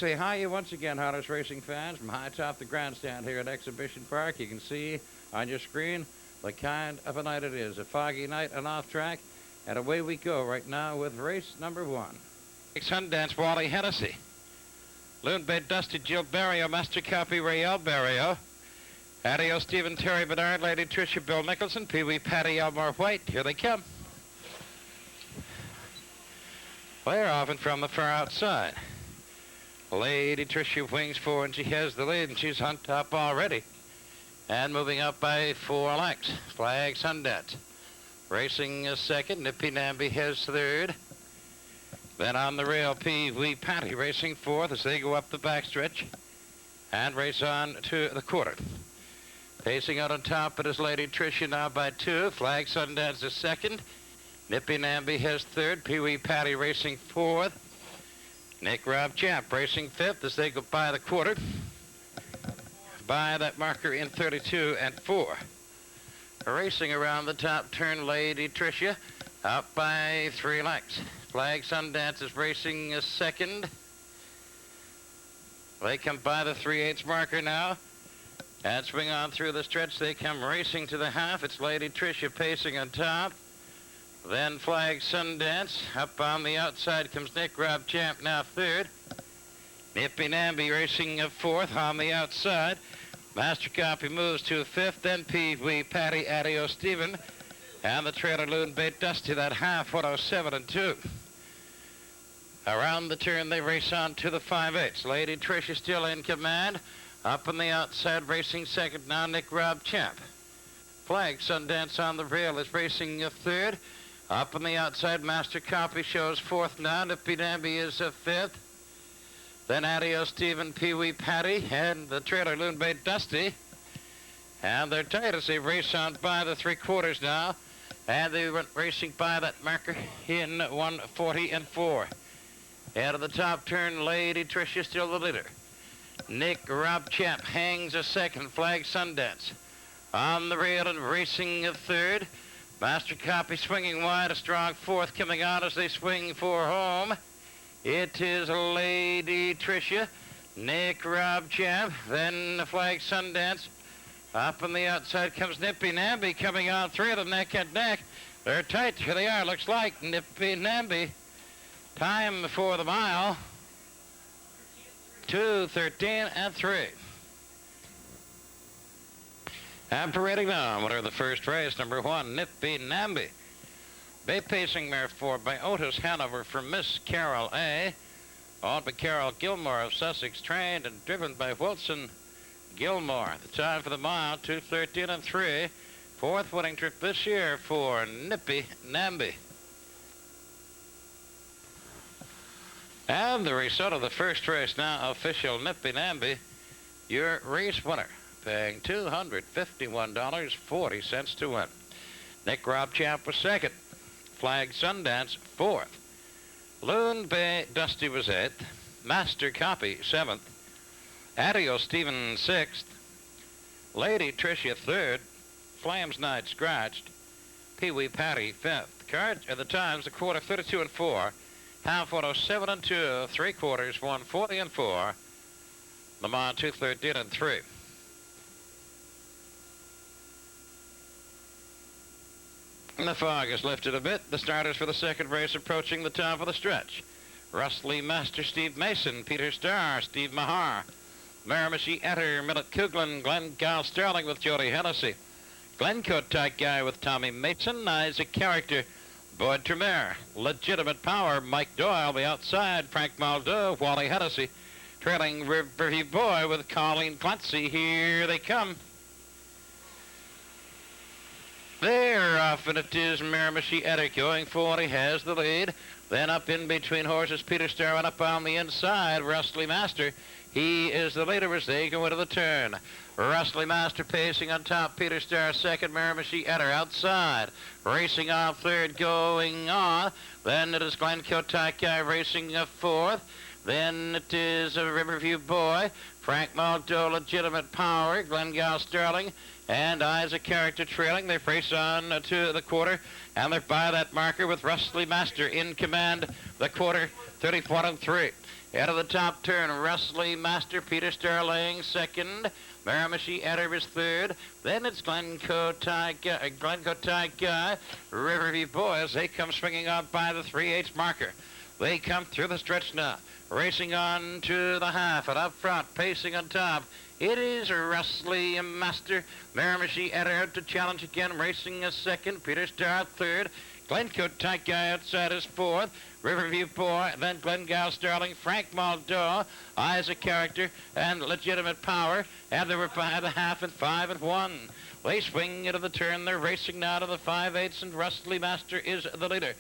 Say hi once again, harness racing fans, from high atop the grandstand here at Exhibition Park. You can see on your screen the kind of a night it is. A foggy night and off track, and away we go right now with race number 1. Sundance, Wally Hennessy. Loon Bay Dusty, Jill Barrio, Master Copy, Rael Barrio. Adio, Stephen, Terry Bernard, Lady Tricia, Bill Nicholson, Pee Wee, Patty, Elmore White. Here they come. They're off and from the far outside. Lady Tricia wings forward, and she has the lead, and she's on top already. And moving up by 4 lengths. Flag Sundance. Racing a second. Nippy Namby has third. Then on the rail, Pee Wee Patty racing fourth as they go up the backstretch and race on to the quarter. Pacing out on top, it is Lady Tricia now by 2. Flag Sundance is second. Nippy Namby has third. Pee Wee Patty racing fourth. Nick Rob Champ racing fifth as they go by the quarter. By that marker in 32 and 4. Racing around the top turn, Lady Tricia up by 3 lengths. Flag Sundance is racing a second. They come by the 3/8 marker now and swing on through the stretch. They come racing to the half. It's Lady Tricia pacing on top. Then Flag Sundance. Up on the outside comes Nick Rob Champ, now third. Nippy Namby racing fourth on the outside. Master Copy moves to fifth. Then Pee Wee Patty, Adio Stephen. And the trailer Loon Bay Dusty, that half, 107 and 2. Around the turn, they race on to the 5/8. Lady Tricia still in command. Up on the outside, racing second now, Nick Rob Champ. Flag Sundance on the rail is racing third. Up on the outside, Master Copy shows fourth now. Nippy Namby is fifth. Then Adio Stephen, Pee Wee Patty, and the trailer Loon Bay Dusty. And they're tight as they race on by the 3/4 now. And they went racing by that marker in 140 and 4. Out of the top turn, Lady Tricia still the leader. Nick Rob Champ hangs a second. Flag Sundance on the rail and racing a third. Master Copy swinging wide, a strong fourth coming on as they swing for home. It is Lady Tricia, Nick Rob Champ, then the Flag Sundance. Up on the outside comes Nippy Namby coming on, 3 of them neck and neck. They're tight, here they are, looks like Nippy Namby. Time for the mile, 2:13 and 3. And parading now, winner of the first race, number 1, Nippy Namby. Bay pacing mare 4 by Otis Hanover for Miss Carol A. Owned by Carol Gilmore of Sussex, trained and driven by Wilson Gilmore. The time for the mile, 2:13 and 3. 4th winning trip this year for Nippy Namby. And the result of the first race now, official Nippy Namby, your race winner, paying $251.40 to win. Nick Rob Champ was second. Flag Sundance, 4th. Loon Bay Dusty was 8th. Master Copy, 7th. Adio Stephen, 6th. Lady Tricia, 3rd. Flames Night scratched. Pee Wee Patty, 5th. Cards at the times, the quarter 32 and 4. Half 107 and 2. 3/4 140 and 4. The mile 2:13 and 3. The fog has lifted a bit. The starters for the second race approaching the top of the stretch. Rustley Master, Steve Mason, Peter Starr, Steve Mahar, Miramichi Etter, Millet Kuglin, Glenn Gal Sterling with Jody Hennessy, Glencoe Tight Guy with Tommy Mason, Isaac Character, Boyd Tremere, Legitimate Power, Mike Doyle, the outside, Frank Maldo, Wally Hennessy, trailing Riverview Boy with Colleen Clancy. Here they come. They're off, and it is Miramichi Etter going forward. He has the lead. Then up in between horses, Peter Starr, and up on the inside, Rustley Master. He is the leader as they go into the turn. Rustley Master pacing on top, Peter Starr second, Miramichi Etter outside. Racing off third, going on. Then it is Glencoe Tight Guy racing fourth. Then it is a Riverview Boy, Frank Maldo, Legitimate Power, Glengal Sterling, and Isaac Character trailing. They race on to the quarter, and they're by that marker with Rustley Master in command. The quarter, 34 and 3. Out of the top turn, Rustly Master, Peter Starling second. Miramichi Etter is third. Then it's Glencoe Tie Guy, Riverview Boys. They come swinging out by the 3/8 marker. They come through the stretch now, racing on to the half, and up front, pacing on top. It is Rustly Master. Miramichi Etter out to challenge again, racing a second. Peter Star third. Glencoe Tie Guy outside is fourth. Riverview Boy, then Glengale Starling, Frank Muldoon, Eyes of Character, and Legitimate Power. And they were by the half and 5 and 1. They swing into the turn. They're racing now to the 5/8, and Rustly Master is the leader.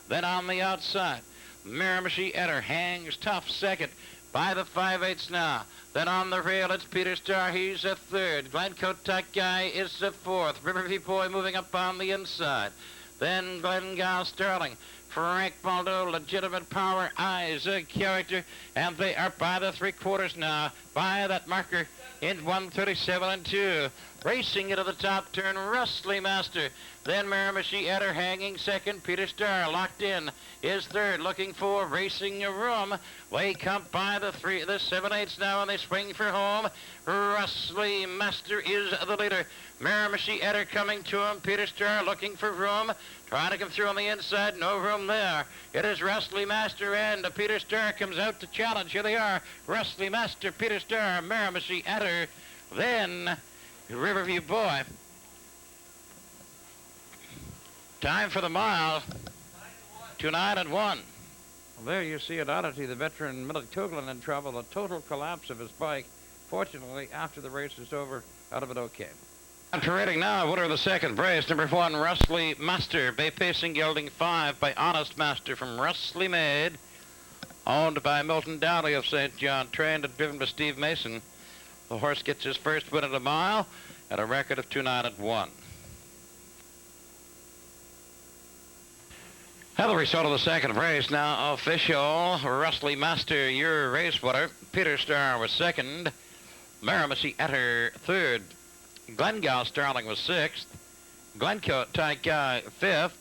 Then on the outside, Miramichi Etter hangs tough second by the 5/8 now. Then on the rail, it's Peter Star. He's a third. Glencoe Tie Guy is a fourth. Riverview Boy moving up on the inside. Then Glengale Starling, Frank Muldoon, Legitimate Power, Eyes of Character, and they are by the 3/4 now, by that marker in 1:37 and 2. Racing into the top turn, Rustly Master. Then Miramichi Etter hanging second. Peter Star locked in is third, looking for racing a room. They come by the 7/8 now, and they swing for home. Rustly Master is the leader. Miramichi Etter coming to him. Peter Star looking for room, trying to come through on the inside. No room there. It is Rustly Master, and Peter Star comes out to challenge. Here they are. Rustly Master, Peter Star, Miramichi Etter. Then Riverview Boy. Time for the mile. 2:09 and 1. Well, there you see an oddity. The veteran Millie Tuglan in trouble. A total collapse of his bike. Fortunately, after the race is over, out of it okay. After rating now, winner of the second race, number 1, Rustly Master. Bay Pacing gelding 5 by Honest Master from Rustly Maid. Owned by Milton Dowley of St. John. Trained and driven by Steve Mason. The horse gets his first win at a mile at a record of 2:09 and 1. Now the result of the second race now official. Rustly Master, your race winner. Peter Star was second. Miramichi Etter third. Glengale Starling was sixth. Glencoe Tie Guy fifth.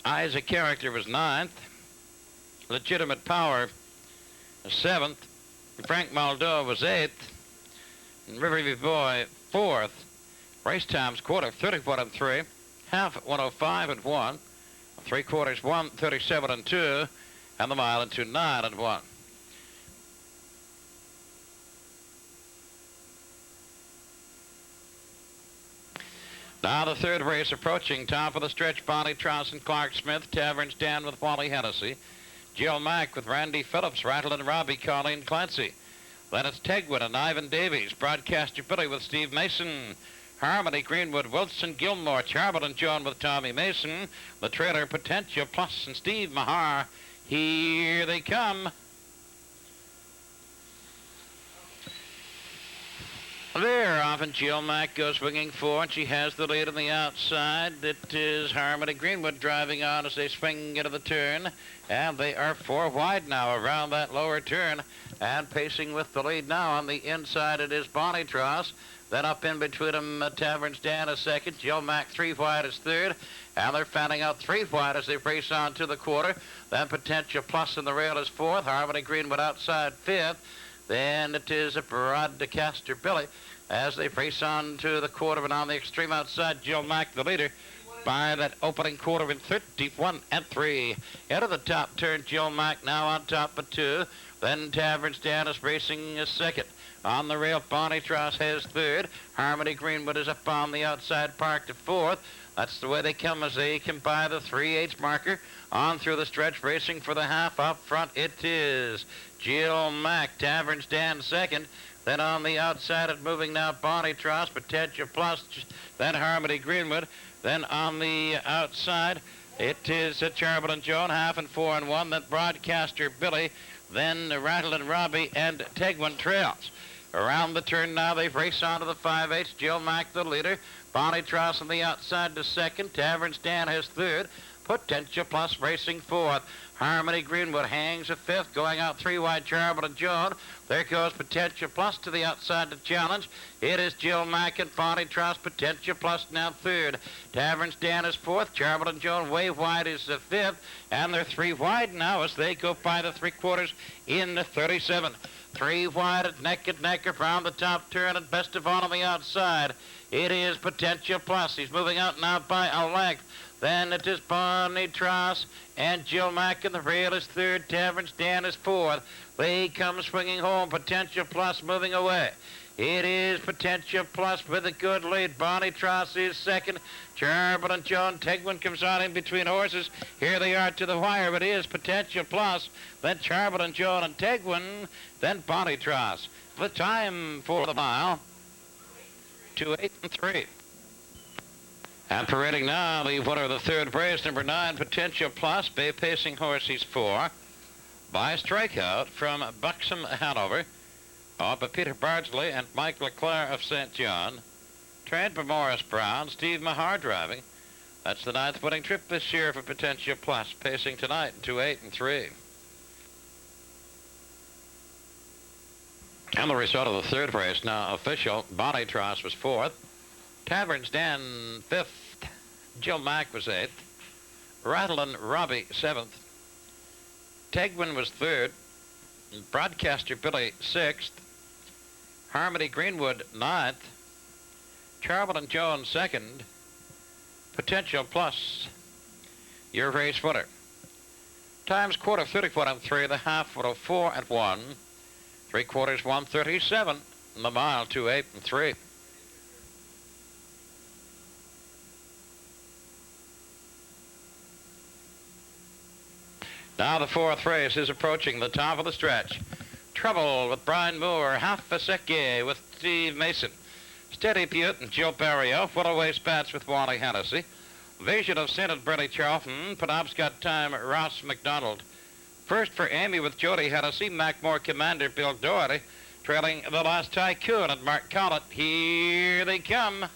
Eyes of Character was ninth. Legitimate Power seventh. Frank Muldoon was eighth. And Riverview Boy fourth. Race times quarter 34 and 3. Half 105 and 1. 3/4 1:37 and 2. And the mile in 2:09 and 1. Now the third race approaching. Top of the stretch, Bonnie Tross and Clark Smith. Tavern Stand with Wally Hennessy. Jill Mack with Randy Phillips. Rattle and Robbie, Colleen Clancy. Then it's Tegwood and Ivan Davies. Broadcaster Billy with Steve Mason. Harmony Greenwood, Wilson Gilmore. Charbel and John with Tommy Mason. The trailer Potential Plus and Steve Mahar. Here they come. There, off and Jill Mack goes swinging forward. She has the lead on the outside. It is Harmony Greenwood driving on as they swing into the turn. And they are 4 wide now around that lower turn. And pacing with the lead now on the inside, it is Bonnie Tross. Then up in between them, Tavern Stand is second. Jill Mack 3 wide is third. And they're fanning out 3 wide as they race on to the quarter. Then Potential Plus in the rail is fourth. Harmony Greenwood outside fifth. Then it is a Broadcaster Billy as they race on to the quarter, and on the extreme outside, Jill Mack, the leader, by that opening quarter in 31 and 3. Into the top turn, Jill Mack now on top of 2. Then Tavern Stand is racing second. On the rail, Bonnie Tross has third. Harmony Greenwood is up on the outside, parked to fourth. That's the way they come as they come by the 3/8 marker. On through the stretch, racing for the half. Up front, it is Jill Mack. Tavern Stand second. Then on the outside, it's moving now Bonnie Tross, Potential Plus, then Harmony Greenwood. Then on the outside, it is Charbel and Joan, half and 4 and 1. Then Broadcaster Billy, then Rattle and Robbie, and Tegwin trails. Around the turn now, they've raced on to the 5/8. Jill Mack, the leader. Bonnie Tross on the outside to second. Tavern Stand has third. Potential Plus racing fourth. Harmony Greenwood hangs a fifth, going out 3 wide, Charbel and Joan. There goes Potential Plus to the outside to challenge. It is Jill Mack and Bonnie Tross. Potential Plus now third. Tavern's Dan is fourth. Charbel and Joan way wide is the fifth. And they're 3 wide now as they go by the 3/4 in the 37. 3 wide at neck around the top turn, and best of all on the outside. It is Potential Plus. He's moving out now by a length. Then it is Bonnie Tross and Jill Mack in the rail is third. Tavern's Dan is fourth. They come swinging home. Potential Plus moving away. It is Potential Plus with a good lead. Bonnie Tross is second. Charbel and John Tegwin comes on in between horses. Here they are to the wire. It is Potential Plus, then Charbel and John and Tegwin, then Bonnie Tross. The time for the mile, 2:08 and 3. And parading now, the winner of the third race, number 9, Potential Plus, Bay Pacing horse, he's 4. By strikeout from Buxom, Hanover, by Peter Bardsley and Mike Leclerc of St. John. Trained by Morris Brown, Steve Mahar driving. That's the 9th winning trip this year for Potential Plus, pacing tonight in 2:08 and 3. And the result of the third race now official. Bonnie Tross was 4th. Tavern's Dan 5th. Jill Mack was 8th. Rattlin' Robbie 7th. Tegwin was 3rd. Broadcaster Billy 6th. Harmony Greenwood 9th. Charbel and Jones 2nd. Potential Plus, your race winner. Times quarter 34 and 3, the half 104 and 1. 3/4 137, and the mile 2:08 and 3. Now the 4th race is approaching the top of the stretch. Trouble with Brian Moore, Half a Second with Steve Mason. Steady Butte and Joe Barrio, Away Spats with Wally Hennessy. Vision of Sin and Bernie Charlton, Penobscot Time, Ross McDonald. First for Amy with Jody Hennessy, Macmore Commander Bill Doherty, trailing the Last Tycoon and Mark Collett. Here they come.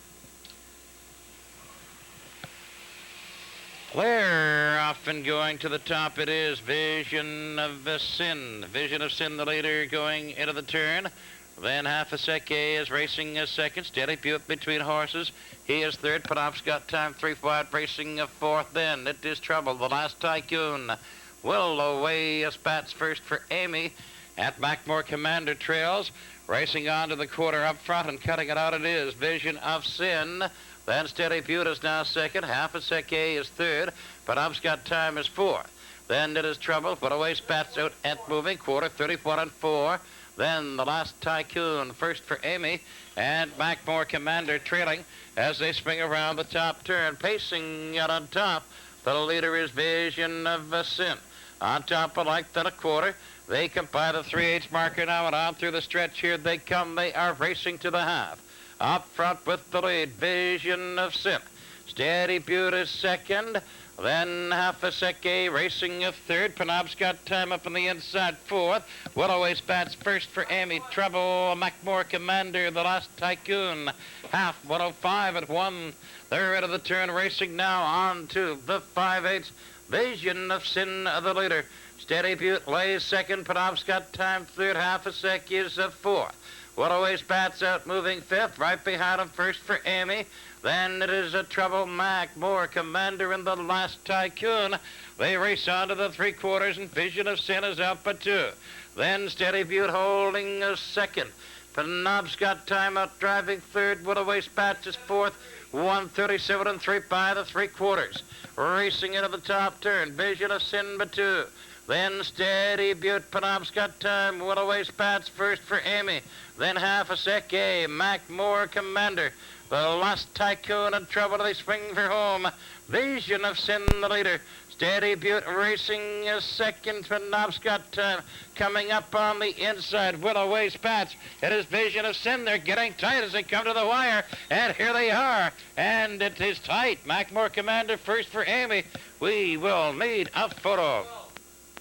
They're off and going to the top. It is Vision of Sin. Vision of Sin, the leader, going into the turn. Then Half a Second is racing a second. Steady Butte between horses. He is third. Penobscot Time 3 wide, racing a fourth. Then it is Trouble, the Last Tycoon. Away Spats first for Amy at Macmore Commander trails. Racing on to the quarter up front and cutting it out, it is Vision of Sin. Then Steady Butte is now second. Half a Second is third. Penobscot Time is fourth. Then it is Trouble, Away Spats out at moving, quarter 34 and 4. Then the Last Tycoon first for Amy and Macmore Commander trailing as they swing around the top turn. Pacing out on top, the leader is Vision of Sin. On top of like that a quarter. They come by the 3/8 marker now, and on through the stretch here they come. They are racing to the half. Up front with the lead, Vision of Sin. Steady Butte is second. Then Half a Second racing a third. Penobscot Time up on the inside fourth. Away Spats first for Amy. Trouble, Macmore Commander, the Last Tycoon. Half 105 at 1. They're out of the turn, racing now on to the 5/8. Vision of Sin, the leader. Steady Butte lays second. Penobscot Time third. Half a Second is fourth. Away Spats out moving fifth. Right behind him first for Amy. Then it is a Trouble, Macmore Commander and the Last Tycoon. They race on to the 3/4, and Vision of Sin is out by 2. Then Steady Butte holding a second. Penobscot Time out driving third. Away Spats is fourth. 137 and 3 by the 3/4. Racing into the top turn. Vision of Sin by 2. Then Steady Butte, Penobscot Time, Away Spats first for Amy. Then Half a Second, Macmore Commander. The Last Tycoon and Trouble, they swing for home. Vision of Sin, the leader. Steady Butte racing a second. Penobscot Time coming up on the inside. Away Spats. It is Vision of Sin. They're getting tight as they come to the wire. And here they are. And it is tight. Macmore Commander first for Amy. We will need a photo.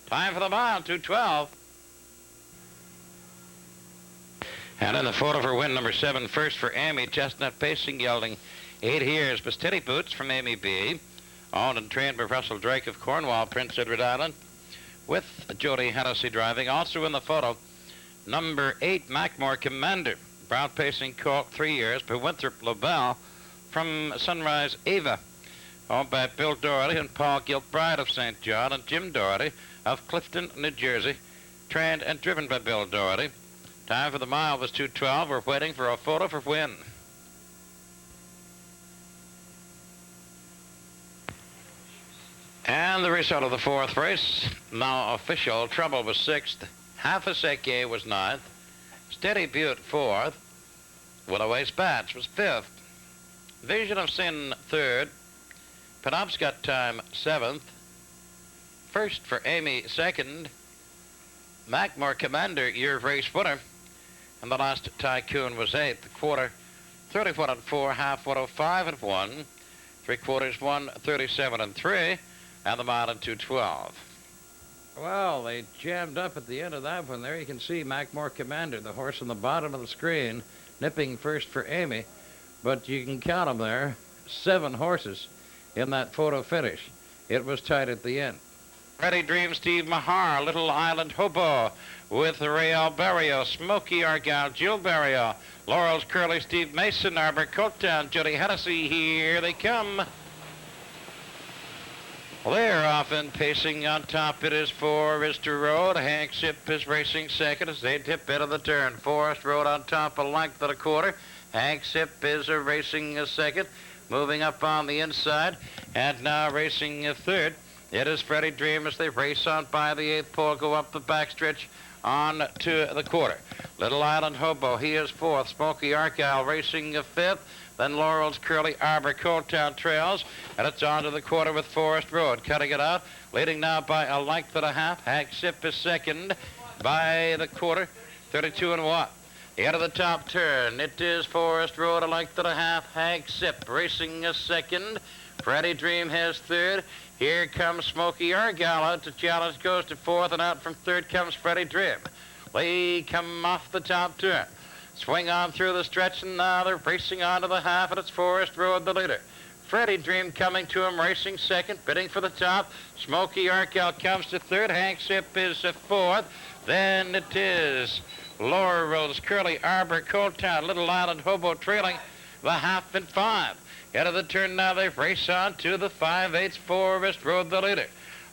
Time for the mile, 2:12. And in the photo for win number 7, first for Amy, Chestnut Pacing, yielding 8 years. But Steady Boots from Amy B. Owned and trained by Russell Drake of Cornwall, Prince Edward Island. with Jody Hennessy driving. Also in the photo, number 8, Mackmore Commander. Brown pacing Cork, 3 years, by Winthrop Lobel from Sunrise Ava. Owned by Bill Doherty and Paul Gilbride of St. John and Jim Doherty of Clifton, New Jersey. Trained and driven by Bill Doherty. Time for the mile was 2:12. We're waiting for a photo for win. And the result of the 4th race, now official. Trouble was 6th. Half a Seke was 9th. Steady Butte 4th. Willoway's Bats was 5th. Vision of Sin 3rd. Penobscot Time 7th. First for Amy 2nd. Mackmore Commander, your race winner. And the last Tycoon was 8th. The quarter 34 and 4, half 105 and 1. 3/4 137 and 3. And the mile in 2:12. Well, they jammed up at the end of that one there. You can see Mackmore Commander, the horse on the bottom of the screen, nipping first for Amy. But you can count them there. 7 horses in that photo finish. It was tight at the end. Ready Dream, Steve Mahar, Little Island Hobo with Ray Alberio, Smokey Argyle, Jill Barrio, Laurel's Curly, Steve Mason, Arbor Coltown, Jody Hennessy. Here they come. Well, they're off and pacing on top. It is Forest Road. Hank Sip is racing second as they dip into the turn. Forest Road on top, a length and a quarter. Hank Sip is racing a second, moving up on the inside, and now racing a third. It is Freddie Dream as they race on by the 8th pole, go up the backstretch on to the quarter. Little Island Hobo, he is 4th. Smokey Argyle racing a 5th. Then Laurel's Curly, Arbor Coltown trails, and it's on to the quarter with Forest Road. Cutting it out, leading now by a length and a half. Hank Sip is second by the quarter, 32 and 1. The end of the top turn, it is Forest Road, a length and a half. Hank Sip racing a second. Freddie Dream has third. Here comes Smokey Argyle out to challenge, goes to 4th, and out from 3rd comes Freddie Dream. They come off the top turn. Swing on through the stretch, and now they're racing on to the half, and it's Forest Road, the leader. Freddie Dream coming to him, racing second, bidding for the top. Smokey Argyle comes to 3rd. Hank Sip is 4th. Then it is Laurel's Curly, Arbor Coltown, Little Island Hobo trailing the half and 5. Head of the turn now, they race on to the 5/8. Forest Road, the leader.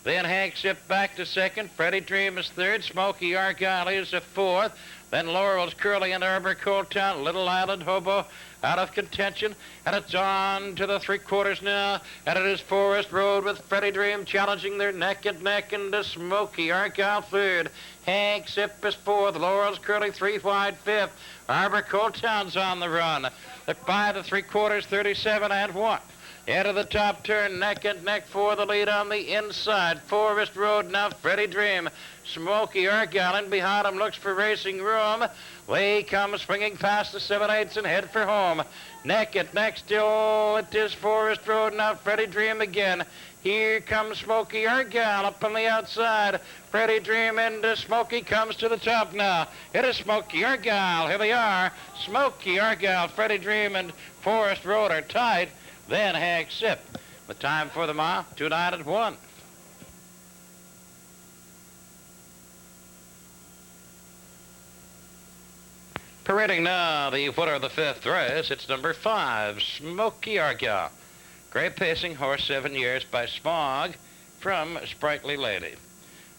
Then Hank Sip back to second. Freddie Dream is 3rd. Smokey Argyle is 4th. Then Laurel's Curly and Arbor Coltown, Little Island Hobo out of contention. And it's on to the 3/4 now. And it is Forest Road with Freddie Dream challenging their neck and neck, and the Smokey Argyle 3rd. Hank Sip is 4th. Laurel's Curly 3 wide 5th. Arbor Coltown's on the run. They're by the 3/4, 37 and 1. Into the top turn, neck and neck for the lead on the inside. Forest Road now, Freddie Dream. Smokey Argyle in behind him, looks for racing room. They come swinging past the 7/8 and head for home. Neck and neck still, it is Forest Road now, Freddie Dream again. Here comes Smokey Argyle up on the outside. Freddie Dream into Smokey comes to the top now. It is Smokey Argyle, here they are. Smokey Argyle, Freddie Dream, and Forest Road are tied. Then Hank Sip. The time for the mile, 2:09 and 1. Parading now the winner of the 5th race. It's number 5, Smokey Argyle. Great pacing horse, 7 years by Smog from Sprightly Lady.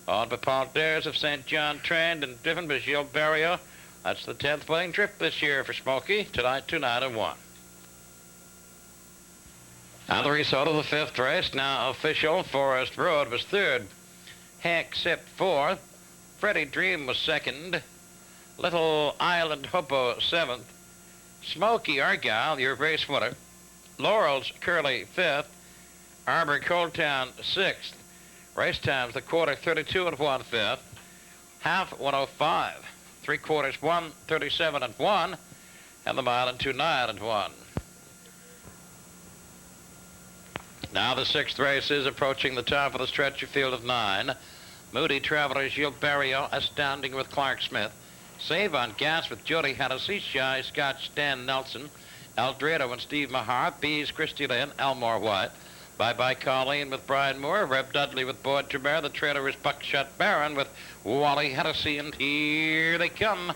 Owned by Paul Dares of St. John, trained and driven by Gilles Barrio. That's the 10th winning trip this year for Smokey. Tonight, 2:09 and 1. Now the result of the 5th race, now official. Forest Road was 3rd. Hank Sip 4th. Freddie Dream was 2nd. Little Island Hobo 7th. Smokey Argyle, your race winner. Laurel's Curly 5th. Arbor Coltown 6th. Race times, the quarter 32 and 1/5. Half 105. 3/4 137 and 1. And the mile in 2:09 and 1. Now the 6th race is approaching the top of the stretch of field of 9. Moody Traveler, Gilles Barrio, Astounding with Clark Smith. Save on Gas with Jody Hennessy, Shy Scotch, Stan Nelson, Eldorado and Steve Mahar, Bees, Christy Lynn, Elmore White. Bye-Bye Colleen with Brian Moore. Reb Dudley with Boyd Tremere. The trailer is Buckshot Baron with Wally Hennessy, and here they come.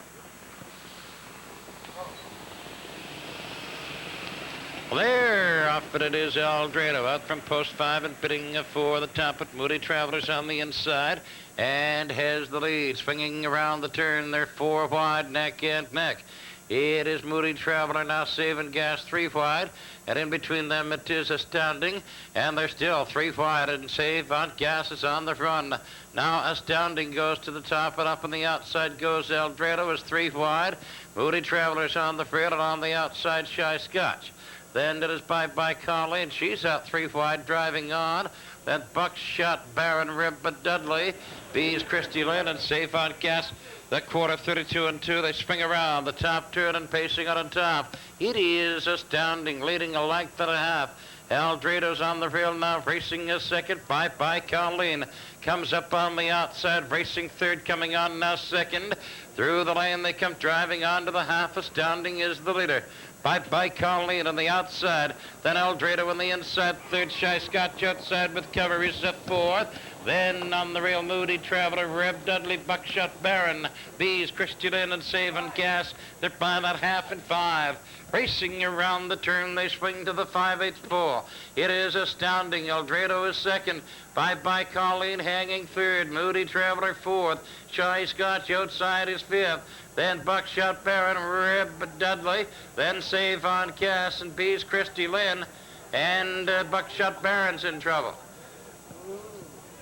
There, off it is Eldorado out from post 5 and bidding for the top at Moody Travelers on the inside and has the lead. Swinging around the turn, they're 4 wide, neck and neck. It is Moody Traveler now saving gas 3 wide, and in between them it is Astounding, and they're still 3 wide, and Save on Gas is on the run. Now Astounding goes to the top, and up on the outside goes Eldorado is 3 wide. Moody Traveler's on the field, and on the outside Shy Scotch. Then it is Bye-Bye Colleen. She's out 3 wide, driving on. Then Buckshot Baron, Reb Dudley, Bees Christy Lynn, and Safe on Gas. The quarter 32 and 2. They swing around the top turn and pacing on top. It is Astounding, leading a length and a half. Eldrado's on the rail now, racing a second. Bye-Bye Colleen comes up on the outside, racing third, coming on now second. Through the lane they come, driving on to the half. Astounding is the leader. Bye-Bye Colleen on the outside. Then Eldorado on the inside. Third, Shy Scotch outside with cover is a fourth. Then on the rail, Moody Traveler, Reb Dudley, Buckshot Baron, Bees, Christy Lynn, and Save on Gas. They're by that half and 5. Racing around the turn, they swing to the 5/8 pole. It is Astounding. Eldorado is second. Bye-Bye Colleen hanging third. Moody Traveler fourth. Shy Scotch outside is fifth. Then Buckshot Baron, Reb Dudley. Then Save on Gas and Bees Christy Lynn. And Buckshot Baron's in trouble.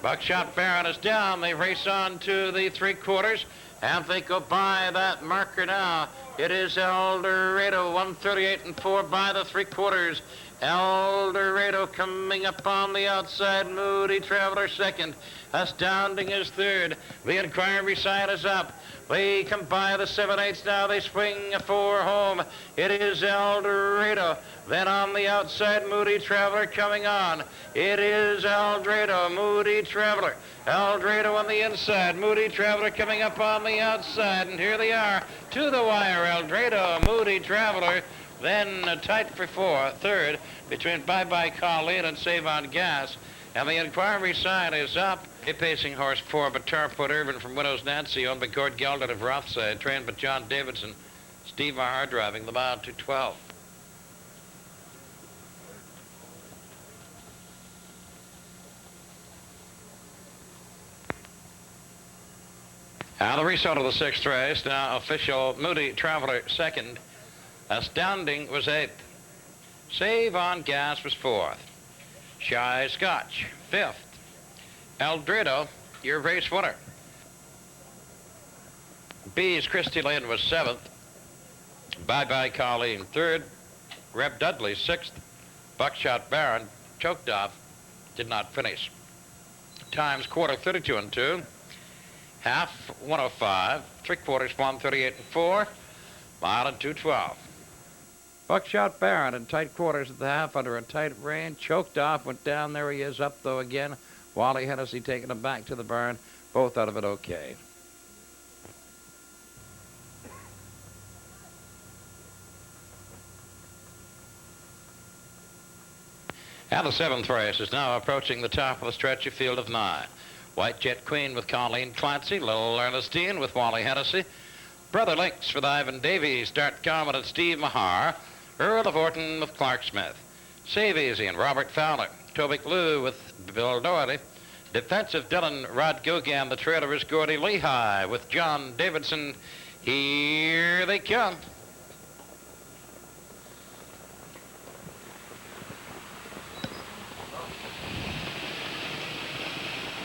Buckshot Baron is down. They race on to the 3/4, and they go by that marker now. It is Eldorado, 138 and 4 by the 3/4. Eldorado coming up on the outside. Moody Traveler second. Astounding is third. The Inquiry side is up. They come by the 7/8 now. They swing 4 home. It is Eldorado. Then on the outside, Moody Traveler coming on. It is Eldorado, Moody Traveler. Eldorado on the inside. Moody Traveler coming up on the outside. And here they are to the wire. Eldorado, Moody Traveler. Then tight for third between Bye-Bye Colleen and Save on Gas. And the Inquiry side is up. A pacing horse 4, but Tarpwood Irvin from Widows Nancy, owned by Gord Geldert of Rothside, trained by John Davidson. Steve Maher driving the mile to 12. Now the result of the 6th race. Now official Moody Traveler second. Astounding was 8th. Save on Gas was 4th. Shy Scotch 5th. Eldorado, your race winner. Bees Christy Lynn was 7th. Bye-Bye Colleen 3rd. Reb Dudley 6th. Buckshot Baron choked off, did not finish. Times quarter 32 and 2. Half 105. 3/4 138 and 4. Mile and 212. Buckshot Baron in tight quarters at the half under a tight rein. Choked off, went down. There he is, up though again. Wally Hennessy taking him back to the barn. Both out of it okay. And the 7th race is now approaching the top of the stretch of field of 9. White Jet Queen with Colleen Clancy. Little Ernestine with Wally Hennessy. Brother Links with Ivan Davies. Dart Comet and Steve Mahar. Earl of Orton with Clark Smith. Save Easy and Robert Fowler. Tobic Lou with Bill Doherty. Defensive Dylan Rod Gogan. The trailer is Gordy Lehigh with John Davidson. Here they come.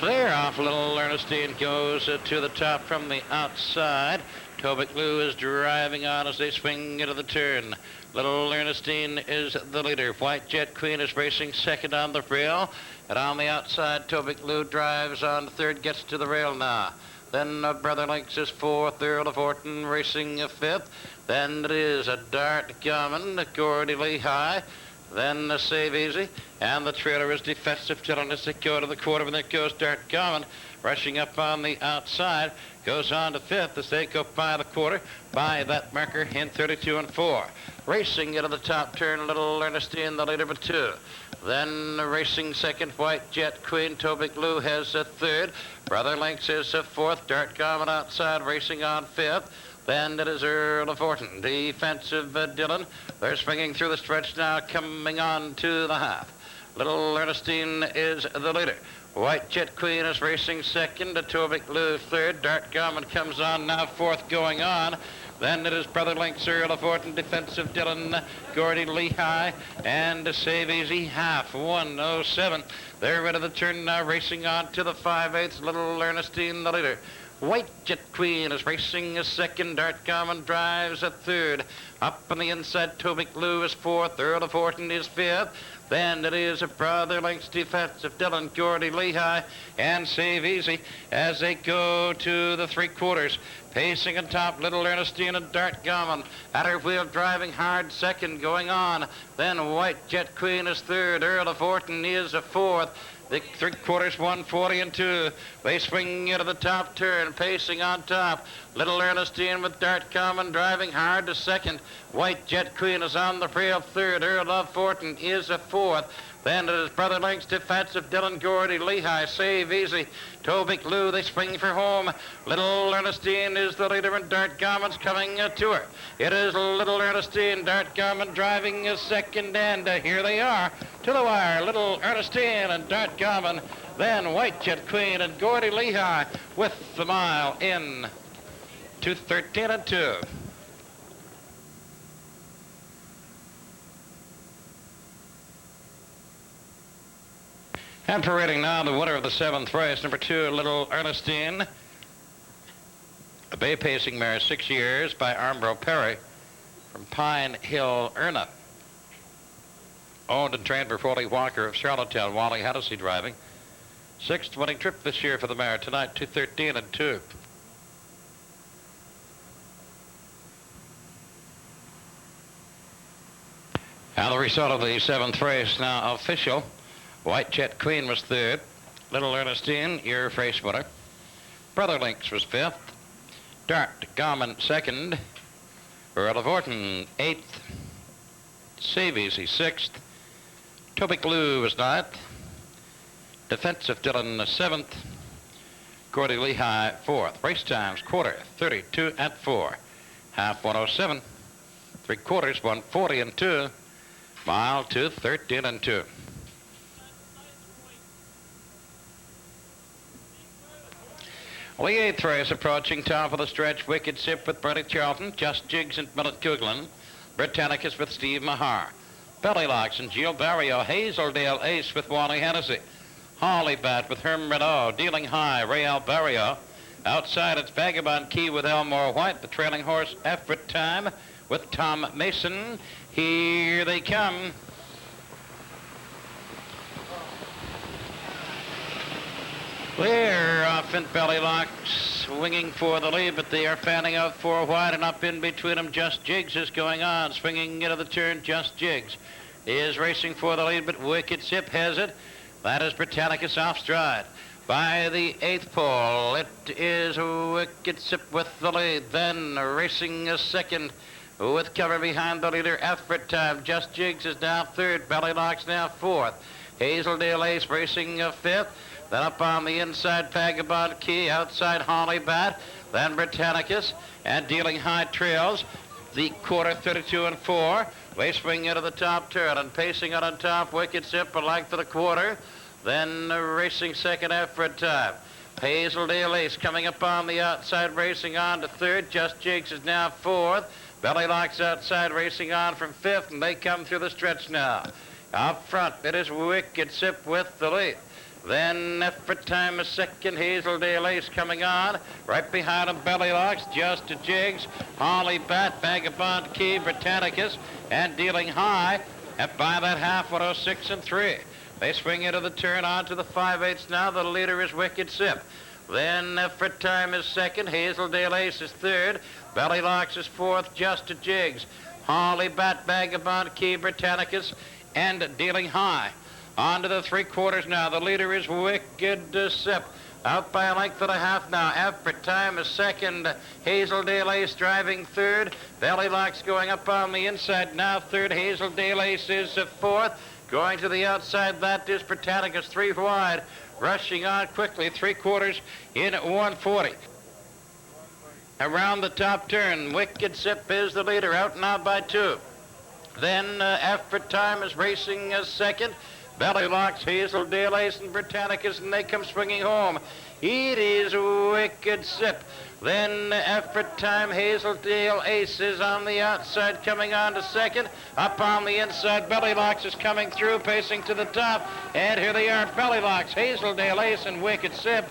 There off Little Ernestine goes to the top from the outside. Tobic Lou is driving on as they swing into the turn. Little Ernestine is the leader. White Jet Queen is racing second on the rail. And on the outside, Tobic Lou drives on third, gets to the rail now. Then Brother Links is 4th, Earl of Orton racing 5th. Then it is a Dart Gammon, Gordy Lehigh. Then Save Easy. And the trailer is Defensive Dylan as they go to the quarter, and there goes Dart Gammon. Rushing up on the outside, goes on to 5th as they go by the quarter, by that marker in 32 and 4. Racing into the top turn, Little Ernestine, the leader, but 2. Then racing second, White Jet Queen. Toby Glue has a third. Brother Lynx is a fourth. Dart Common outside racing on fifth. Then it is Earl of Horton. Defensive Dillon. They're swinging through the stretch now, coming on to the half. Little Ernestine is the leader. White Jet Queen is racing second. Toby Glue third. Dart Common comes on now, fourth going on. Then it is Brother Lynx, Earl of Horton, Defensive Dillon, Gordy Lehigh, and Save Easy half, 1:07. They're ready to turn now, racing on to the 5/8. Little Ernestine, the leader. White Jet Queen is racing a second. Dart Common drives a third. Up on the inside, Toby Glue is fourth. Earl of Horton is fifth. Then it is a Brother Lynx, Defensive Dillon, Gordy Lehigh, and Save Easy as they go to the 3/4. Pacing on top, Little Ernestine and Dart Common. At her wheel, driving hard, second going on. Then White Jet Queen is third. Earl of Horton is a fourth. The 3/4, 1:40 and 2. They swing into the top turn, pacing on top. Little Ernestine with Dart Common driving hard to second. White Jet Queen is on the rail third. Earl of Horton is a fourth. Then it is Brother Lynx, Defensive Dillon, Gordy Lehigh, Save Easy. Toby Glue, they swing for home. Little Ernestine is the leader, and Dart Common's coming to her. It is Little Ernestine, Dart Common driving a second, and here they are to the wire. Little Ernestine and Dart Common, then White Jet Queen and Gordy Lehigh with the mile in 2:13 and 2. And parading now the winner of the 7th race, number 2, Little Ernestine. A bay pacing mare, 6 years, by Armbro Perry from Pine Hill, Erna. Owned and trained by Foley Walker of Charlottetown, Wally Hennessy driving. 6th winning trip this year for the mare. Tonight, 2:13 and 2. Now the result of the 7th race now official. White Jet Queen was third. Little Ernestine, your race winner. Brother Lynx was fifth. Dart Common second. Earl of Horton eighth. Save Easy sixth. Toby Glue was ninth. Defensive Dillon seventh. Gordy Lehigh fourth. Race times quarter 32 and 4. Half 1:07. 3/4 1:40 and 2. Mile 2:13 and 2. Well, the 8th race approaching top of the stretch. Wicked Sip with Bertie Charlton, Just Jigs and Millet Cooglin, Britannicus with Steve Mahar, Belly Locks and Gilles Barrio, Hazeldale Ace with Wally Hennessy, Holly Bat with Herm Renault, Dealing High, Real Barrio. Outside it's Vagabond Key with Elmore White, the trailing horse Effort Time with Tom Mason. Here they come. They're off in Belly Lock, swinging for the lead, but they are fanning out 4 wide, and up in between them, Just Jigs is going on, swinging into the turn. Just Jigs is racing for the lead, but Wicked Sip has it. That is Britannicus off stride. By the 8th pole, it is Wicked Sip with the lead, then racing a second with cover behind the leader, Effort Time. Just Jigs is now third, Belly Lock's now fourth. Hazeldale Ace racing a fifth. Then up on the inside, Vagabond Key, outside Holly Bat, then Britannicus, and Dealing High trails. The quarter 32 and 4. They swing into the top turn, and pacing out on top, Wicked Sip, a length of the quarter. Then racing second, Effort Time. Hazeldale Ace coming up on the outside, racing on to third. Just Jigs is now fourth. Belly Lock's outside, racing on from fifth, and they come through the stretch now. Up front, it is Wicked Sip with the lead. Then Effort Time is second, Hazeldale Ace coming on. Right behind him, Belly Locks, Just Jigs, Holly Bat, Vagabond Key, Britannicus, and Dealing High. And by that half, 1:06 and 3. They swing into the turn onto the 5/8 now. The leader is Wicked Sip. Then Effort Time is second, Hazeldale Ace is third, Belly Locks is fourth, Just Jigs, Holly Bat, Vagabond Key, Britannicus, and Dealing High. On to the 3/4 now. The leader is Wicked Sip. Out by a length and a half now. Effort Time is second. Hazeldale Ace driving third. Belly Locks going up on the inside now. Third, Hazeldale Ace is fourth. Going to the outside, that is Britannicus, 3 wide. Rushing on quickly, 3/4 in at 140. Around the top turn, Wicked Sip is the leader, out now by 2. Then Effort Time is racing second. Belly Locks, Hazeldale Ace, and Britannicus, and they come swinging home. It is Wicked Sip. Then Effort Time, Hazeldale Ace is on the outside, coming on to second. Up on the inside, Belly Locks is coming through, pacing to the top. And here they are, Belly Locks, Hazeldale Ace, and Wicked Sip.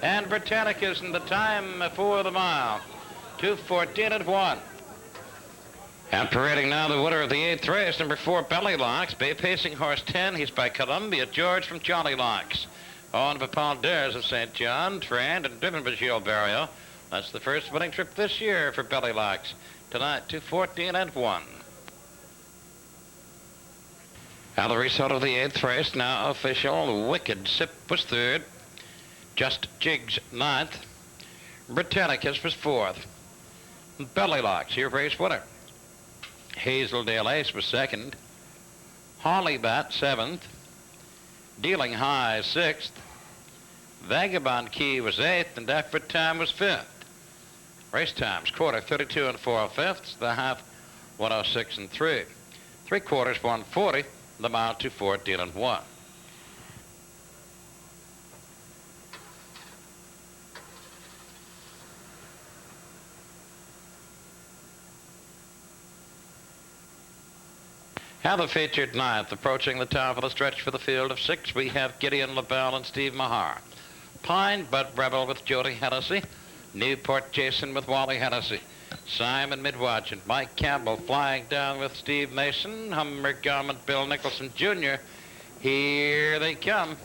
And Britannicus, and the time for the mile, 2:14 and 1. And parading now the winner of the 8th race, number 4, Belly Locks, Bay Pacing Horse 10. He's by Columbia George from Jolly Locks. On to Ponders of St. John, trained and driven by Gilles Barrio. That's the first winning trip this year for Belly Locks. Tonight, 2:14 and 1. Now the result of the 8th race, now official. Wicked Sip was 3rd. Just Jigs 9th. Britannicus was 4th. Belly Locks, your race winner. Hazeldale Ace was 2nd. Hollybat 7th. Dealing High 6th. Vagabond Key was 8th, and Effort Time was 5th. Race times, quarter 32 and 4/5, the half 106 and 3. 3/4 140, the mile 2:14 and 1. Now the featured 9th, approaching the top of the stretch for the field of 6, we have Gideon LaBelle and Steve Mahar. Pine Bud Rebel with Jody Hennessy. Newport Jason with Wally Hennessy. Simon Midwatch and Mike Campbell flying down with Steve Mason. Hummer Garment, Bill Nicholson Jr. Here they come.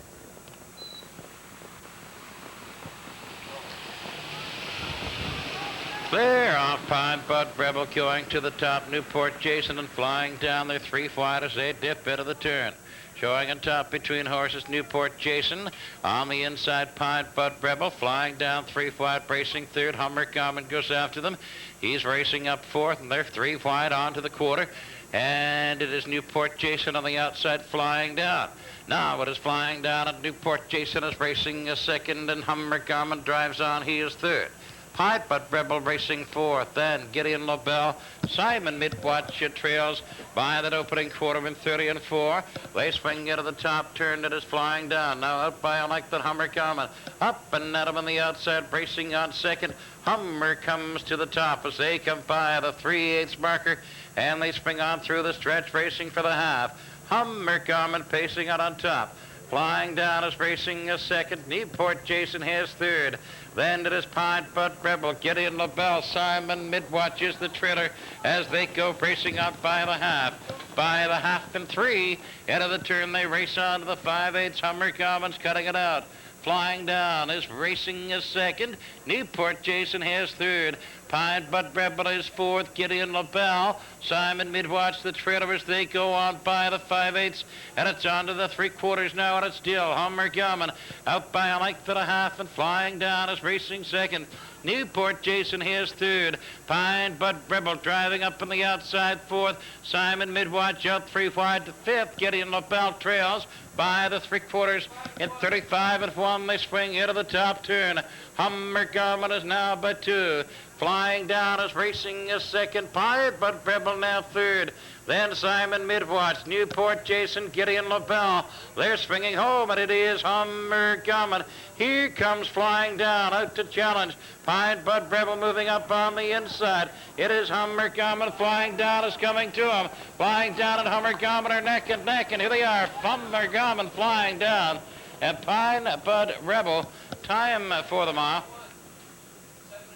They're off. Pine Bud Rebel going to the top. Newport Jason and flying down their 3 wide as they dip into the turn. Showing on top between horses, Newport Jason. On the inside, Pine Bud Rebel flying down 3 wide, bracing 3rd. Hummer Garment goes after them. He's racing up 4th, and they're 3 wide onto the quarter. And it is Newport Jason on the outside flying down. Now it is flying down, and Newport Jason is racing 2nd, and Hummer Garment drives on. He is 3rd. Pine Bud Rebel racing 4th. Then Gideon LaBelle. Simon Midwatch trails by that opening quarter in 30 and 4. They swing into the top turn that is flying down. Now out by a length that Hummer Garment. Up and at him on the outside, racing on 2nd. Hummer comes to the top as they come by the 3/8 marker, and they spring on through the stretch, racing for the half. Hummer Garment pacing out on top. Flying down is racing 2nd. Newport Jason has 3rd. Then it is Pine Bud Rebel, Gideon LaBelle, Simon Midwatch is the trailer as they go racing up by the half. By the half and 3, into the turn they race on to the 5/8. Hummer Garment's cutting it out. Flying down is racing 2nd. Newport Jason has 3rd. Pine Bud Rebel is 4th. Gideon LaBelle. Simon Midwatch, the trailer as they go on by the 5/8. And it's on to the 3/4 now, and it's still Hummer Garment out by a length and a half, and flying down is racing 2nd. Newport Jason has 3rd. Pine Bud Rebel driving up on the outside 4th. Simon Midwatch out 3 wide to 5th. Gideon LaBelle trails by the 3/4 in 35 and 1. They swing into the top turn. Hummer Garment is now by 2. Flying down is racing 2nd. Pine Bud Rebel now 3rd. Then Simon Midwatch, Newport Jason, Gideon LaBelle. They're swinging home, and it is Hummer Garment. Here comes flying down, out to challenge. Pine Bud Rebel moving up on the inside. It is Hummer Garment flying down, is coming to him. Flying down, and Hummer Garment are neck and neck, and here they are. Hummer Garment flying down, and Pine Bud Rebel. Time for the mile,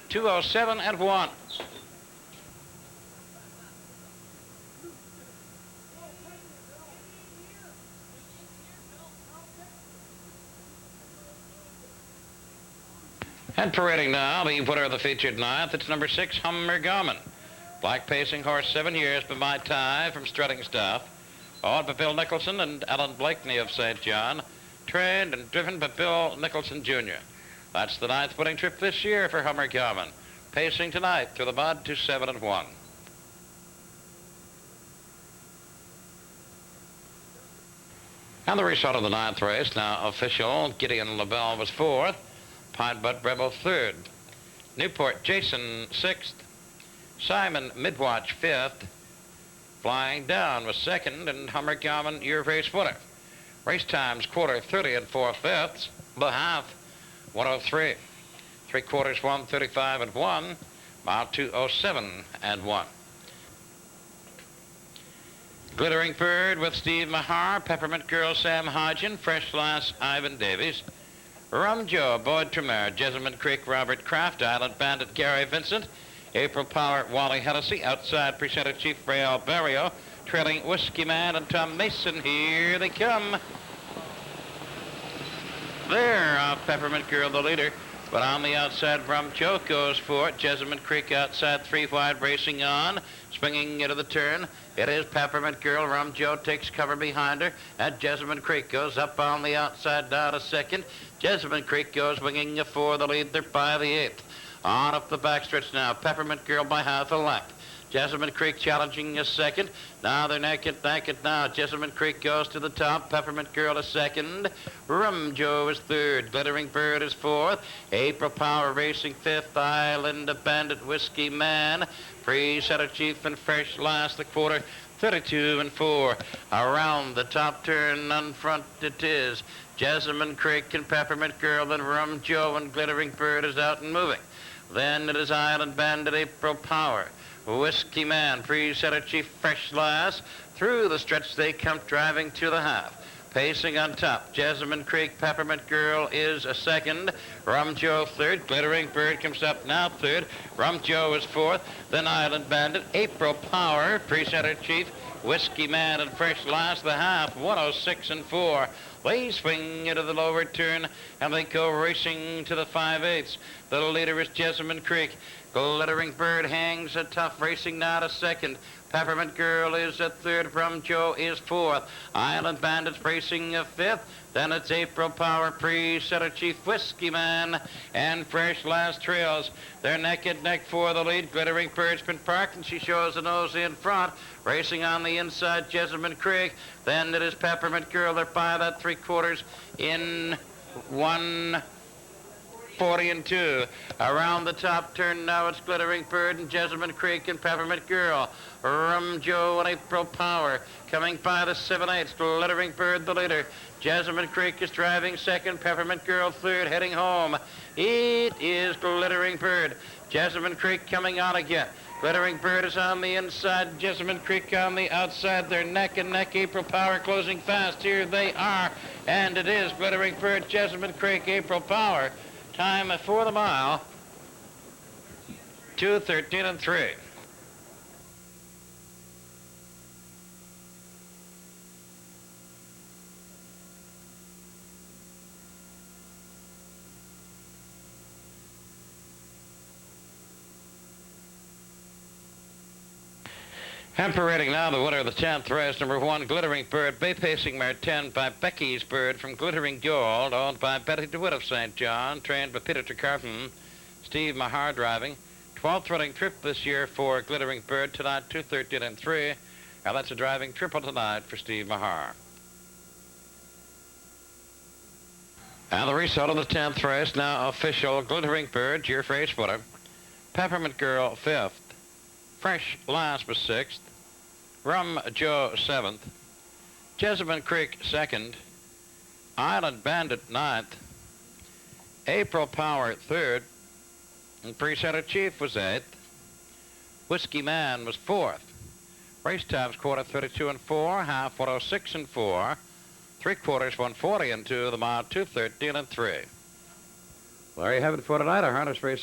2:07 and 1. And parading now, the winner of the featured 9th, it's number 6, Hummer Garment. Black pacing horse, 7 years by my tie from Strutting Stuff. Owned by Bill Nicholson and Alan Blakeney of St. John. Trained and driven by Bill Nicholson Jr. That's the 9th winning trip this year for Hummer Garment. Pacing tonight through the mud to 7 and 1. And the result of the 9th race, now official. Gideon LaBelle was 4th. Pine Butt Rebel 3rd. Newport Jason 6th. Simon Midwatch 5th. Flying Down was 2nd, and Hummer Galvin, your race winner. Race times, quarter 30 and 4/5. The half, 103. 3/4, 135 and 1. Mile 207 and 1. Glittering Bird with Steve Mahar, Peppermint Girl Sam Hodgen, Fresh Lass Ivan Davies, Rum Joe Boyd Tremere, Jessamine Creek Robert Kraft, Island Bandit Gary Vincent, April Power Wally Hennessy, Outside Presenter Chief Rael Barrio, trailing Whiskey Man and Tom Mason. Here they come. There, Peppermint Girl the leader. But on the outside, Rum Joe goes for it. Jessamine Creek outside, 3 wide, racing on. Swinging into the turn. It is Peppermint Girl. Rum Joe takes cover behind her. And Jessamine Creek goes up on the outside, down a second. Jessamine Creek goes winging for the lead. They're by the 8th. On up the backstretch now. Peppermint Girl by half a length. Jessamine Creek challenging a second. Now they're neck and now. Jessamine Creek goes to the top. Peppermint Girl is 2nd. Rum Joe is 3rd. Glittering Bird is 4th. April Power racing 5th. Island Bandit Whiskey Man. Pre-Setter Chief and Fresh Lass the quarter. 32 and 4. Around the top turn on front it is. Jessamine Creek and Peppermint Girl. Then Rum Joe and Glittering Bird is out and moving. Then it is Island Bandit April Power. Whiskey Man, Pre-Setter Chief Fresh Lass. Through the stretch they come driving to the half. Pacing on top, Jessamine Creek, Peppermint Girl is a 2nd. Rum Joe 3rd. Glittering Bird comes up now 3rd. Rum Joe is 4th. Then Island Bandit, April Power, Pre-Setter Chief, Whiskey Man and Fresh Lass the half, 106 and 4. They swing into the lower turn and they go racing to the 5/8. The leader is Jessamine Creek. Glittering Bird hangs a tough, racing now to 2nd. Peppermint Girl is at 3rd. Rum Joe is 4th. Island Bandits racing a 5th. Then it's April Power, Pre-Setter Chief, Whiskey Man, and Fresh Lass trails. They're neck and neck for the lead. Glittering Bird's been parked, and she shows the nose in front. Racing on the inside, Jessamine Creek. Then it is Peppermint Girl. They're by that 3/4 in 1:40 and 2. Around the top turn now, it's Glittering Bird and Jessamine Creek and Peppermint Girl. Rum Joe and April Power coming by the 7/8. Glittering Bird the leader. Jessamine Creek is driving 2nd. Peppermint Girl 3rd, heading home. It is Glittering Bird. Jessamine Creek coming on again. Glittering Bird is on the inside. Jessamine Creek on the outside. They're neck and neck. April Power closing fast. Here they are. And it is Glittering Bird, Jessamine Creek, April Power. Time for the mile, 2:13 and 3. And parading now the winner of the 10th race, number 1, Glittering Bird, Bay Pacing Mare 10 by Becky's Bird from Glittering Gold, owned by Betty DeWitt of St. John, trained by Peter Trecarton, Steve Mahar driving. 12th running trip this year for Glittering Bird tonight, 2:13 and 3. Now that's a driving triple tonight for Steve Mahar. And the result of the 10th race, now official. Glittering Bird, your race winner. Peppermint Girl 5th. Fresh Lass was 6th. Rum Joe 7th. Jessamine Creek 2nd. Island Bandit 9th. April Power 3rd. And Pre-Setter Chief was 8th. Whiskey Man was 4th. Race times, quarter 32 and 4, half 106 and 4, 3/4 140 and 2, the mile 2:13 and 3. There you have it for tonight, our harness race.